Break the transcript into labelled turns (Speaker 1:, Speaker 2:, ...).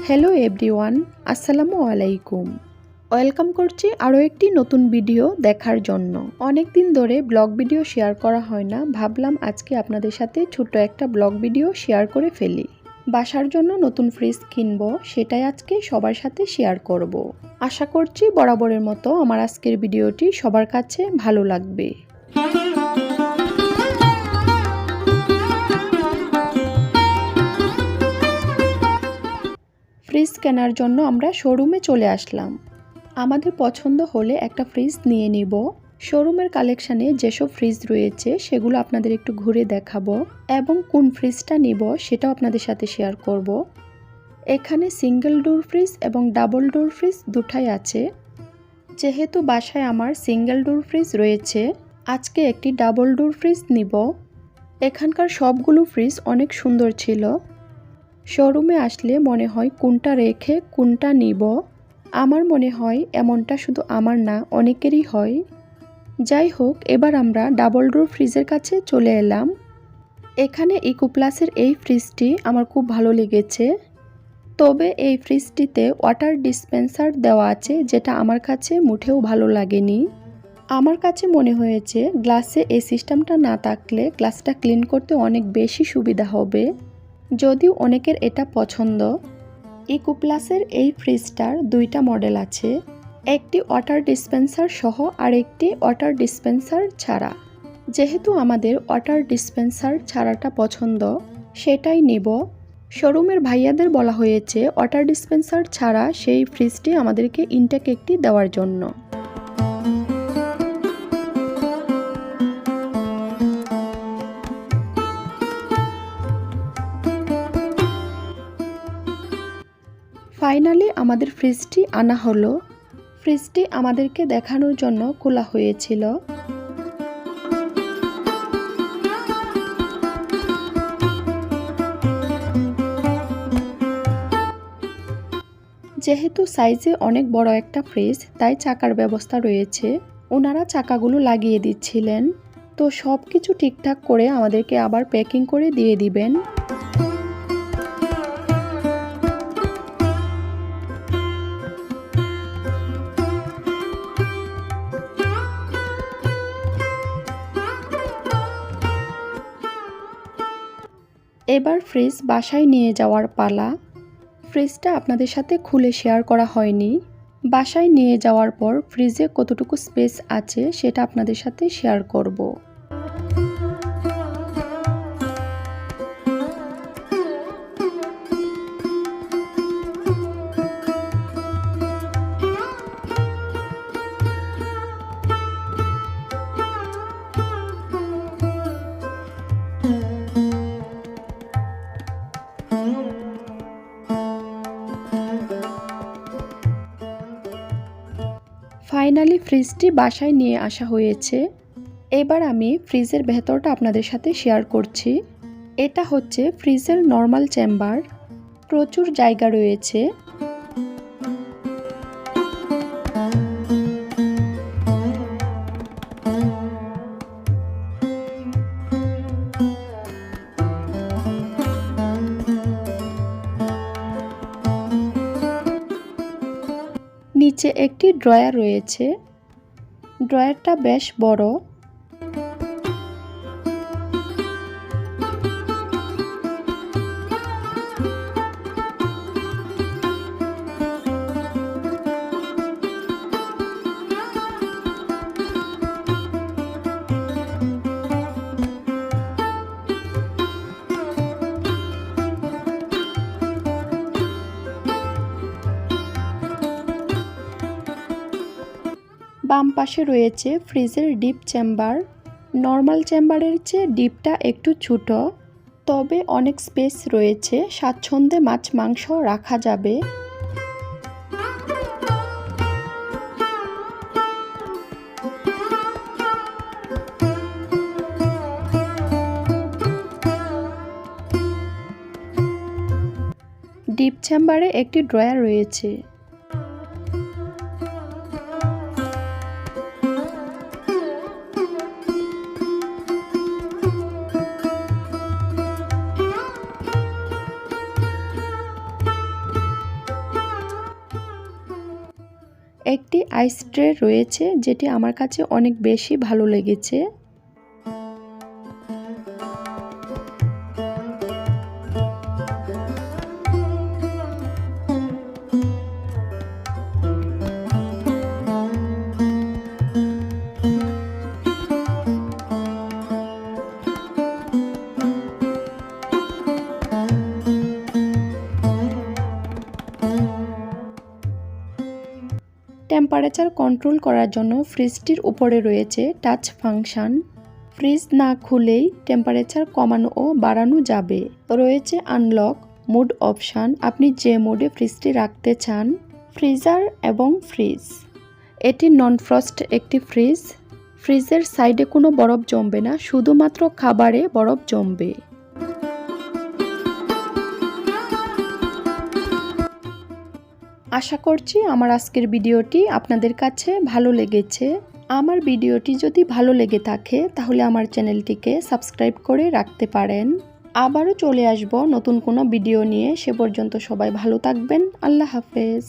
Speaker 1: Hello everyone, আসসালামু আলাইকুম। Welcome করছি আরও একটি নতুন ভিডিও দেখার জন্য। অনেক দিন ধরে ব্লগ ভিডিও শেয়ার করা হয় না, ভাবলাম আজকে আপনাদের সাথে ছোট্ট একটা ব্লগ ভিডিও শেয়ার করে ফেলি। বাসার জন্য নতুন ফ্রিজ কিনবো, সেটাই আজকে সবার সাথে শেয়ার করব। আশা করছি বরাবরের মতো আমার আজকের ভিডিওটি সবার কাছে ভালো লাগবে। ফ্রিজ কেনার জন্য আমরা শোরুমে চলে আসলাম। আমাদের পছন্দ হলে একটা ফ্রিজ নিয়ে নিব। শোরুমের কালেকশানে যেসব ফ্রিজ রয়েছে সেগুলো আপনাদের একটু ঘুরে দেখাবো এবং কোন ফ্রিজটা নিব সেটাও আপনাদের সাথে শেয়ার করব। এখানে সিঙ্গেল ডোর ফ্রিজ এবং ডাবল ডোর ফ্রিজ দুটাই আছে। যেহেতু বাসায় আমার সিঙ্গেল ডোর ফ্রিজ রয়েছে, আজকে একটি ডাবল ডোর ফ্রিজ নিব। এখানকার সবগুলো ফ্রিজ অনেক সুন্দর ছিল। শোরুমে আসলে মনে হয় কোনটা রেখে কোনটা নিব। আমার মনে হয় এমনটা শুধু আমার না, অনেকেরই হয়। যাই হোক, এবার আমরা ডাবল ডোর ফ্রিজের কাছে চলে এলাম। এখানে ইকো প্লাসের এই ফ্রিজটি আমার খুব ভালো লেগেছে। তবে এই ফ্রিজটিতে ওয়াটার ডিসপেন্সার দেওয়া আছে, যেটা আমার কাছে মোটেও ভালো লাগেনি। আমার কাছে মনে হয়েছে গ্লাসে এই সিস্টেমটা না থাকলে গ্লাসটা ক্লিন করতে অনেক বেশি সুবিধা হবে। যদিও অনেকের এটা পছন্দ। ইকো প্লাসের এই ফ্রিজটার দুইটা মডেল আছে, একটি ওয়াটার ডিসপেন্সার সহ আর একটি ওয়াটার ডিসপেন্সার ছাড়া। যেহেতু আমাদের ওয়াটার ডিসপেন্সার ছাড়াটা পছন্দ, সেটাই নিব। শোরুমের ভাইয়াদের বলা হয়েছে ওয়াটার ডিসপেন্সার ছাড়া সেই ফ্রিজটি আমাদেরকে ইনটেক একটি দেওয়ার জন্য। ফাইনালি আমাদের ফ্রিজটি আনা হলো। ফ্রিজটি আমাদেরকে দেখানোর জন্য খোলা হয়েছিল। যেহেতু সাইজে অনেক বড় একটা ফ্রিজ, তাই চাকার ব্যবস্থা রয়েছে। ওনারা চাকাগুলো লাগিয়ে দিচ্ছিলেন। তো সব কিছু ঠিকঠাক করে আমাদেরকে আবার প্যাকিং করে দিয়ে দিবেন। এবার ফ্রিজ বাসায় নিয়ে যাওয়ার পালা। ফ্রিজটা আপনাদের সাথে খুলে শেয়ার করা হয়নি। বাসায় নিয়ে যাওয়ার পর ফ্রিজে কতটুকু স্পেস আছে সেটা আপনাদের সাথে শেয়ার করব। ফাইনালি ফ্রিজটি বাসায় নিয়ে আসা হয়েছে। এবার আমি ফ্রিজের ভেতরটা আপনাদের সাথে শেয়ার করছি। এটা হচ্ছে ফ্রিজের নর্মাল চেম্বার। প্রচুর জায়গা রয়েছে। নিচে একটি ড্রয়ার রয়েছে। ড্রয়ারটা বেশ বড়। বাম পাশে রয়েছে ফ্রিজের ডিপ চেম্বার। নর্মাল চেম্বারের চেয়ে ডিপটা একটু ছোট, তবে অনেক স্পেস রয়েছে, স্বাচ্ছন্দ্যে মাছ মাংস রাখা যাবে। ডিপ চেম্বারে একটি ড্রয়ার রয়েছে। একটি আইস ট্রে রয়েছে যেটি আমার কাছে অনেক বেশি ভালো লেগেছে। টেম্পারেচার কন্ট্রোল করার জন্য ফ্রিজটির উপরে রয়েছে টাচ ফাংশন। ফ্রিজ না খুলেই টেম্পারেচার কমানো ও বাড়ানো যাবে। রয়েছে আনলক মোড অপশান, আপনি যে মোডে ফ্রিজটি রাখতে চান। ফ্রিজার এবং ফ্রিজ, এটি নন ফ্রস্ট একটি ফ্রিজ। ফ্রিজের সাইডে কোনো বরফ জমবে না, শুধুমাত্র খাবারে বরফ জমবে। আশা করছি আমার আজকের ভিডিওটি আপনাদের কাছে ভালো লেগেছে। আমার ভিডিওটি যদি ভালো লেগে থাকে তাহলে আমার চ্যানেলটিকে সাবস্ক্রাইব করে রাখতে পারেন। আবারও চলে আসব নতুন কোনো ভিডিও নিয়ে। সে পর্যন্ত সবাই ভালো থাকবেন। আল্লাহ হাফেজ।